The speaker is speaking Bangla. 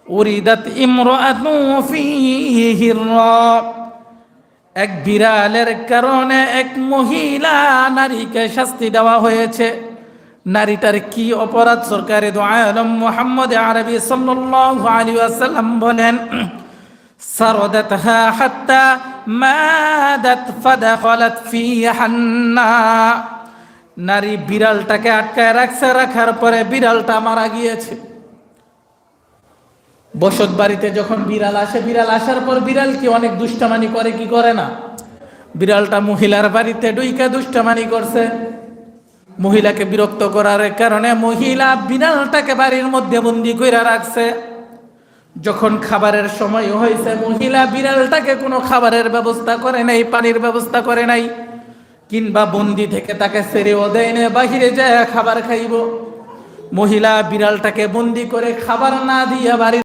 উরিদাত ইমরাআতু ফীহি রা, এক বিড়ালের কারণে এক মহিলা নারীকে শাস্তি দেওয়া হয়েছে। নারীটার কি অপরাধ? সরকারে দু আলম মুহাম্মদ আরবি সাল্লাল্লাহু আলাইহি ওয়াসাল্লাম বলেন, সারদাতহা হাত্তা মাদাত ফাদাখালাত ফিহা। নারী বিড়ালটাকে আটকায় রাখছে, রাখার পরে বিড়ালটা মারা গিয়েছে। বসত বাড়িতে যখন বিড়াল আসে, বিড়াল আসার পর বিড়াল কি অনেক দুষ্টামানি করে, কি করে না? বিড়ালটা মহিলার বাড়িতে ঢুইকা দুষ্টামানি করছে। মহিলাকে বিরক্ত করার কারণে মহিলা বিড়ালটাকে বাড়ির মধ্যে বন্দি করে রাখছে। যখন খাবারের সময় হয়েছে, মহিলা বিড়ালটাকে কোনো খাবারের ব্যবস্থা করে নাই, পানির ব্যবস্থা করে নাই, কিংবা বন্দি থেকে তাকে ছেড়েও দেয় না বাহিরে যায় খাবার খাইব। মহিলা বিড়ালটাকে বন্দি করে খাবার না দিয়ে বাড়ি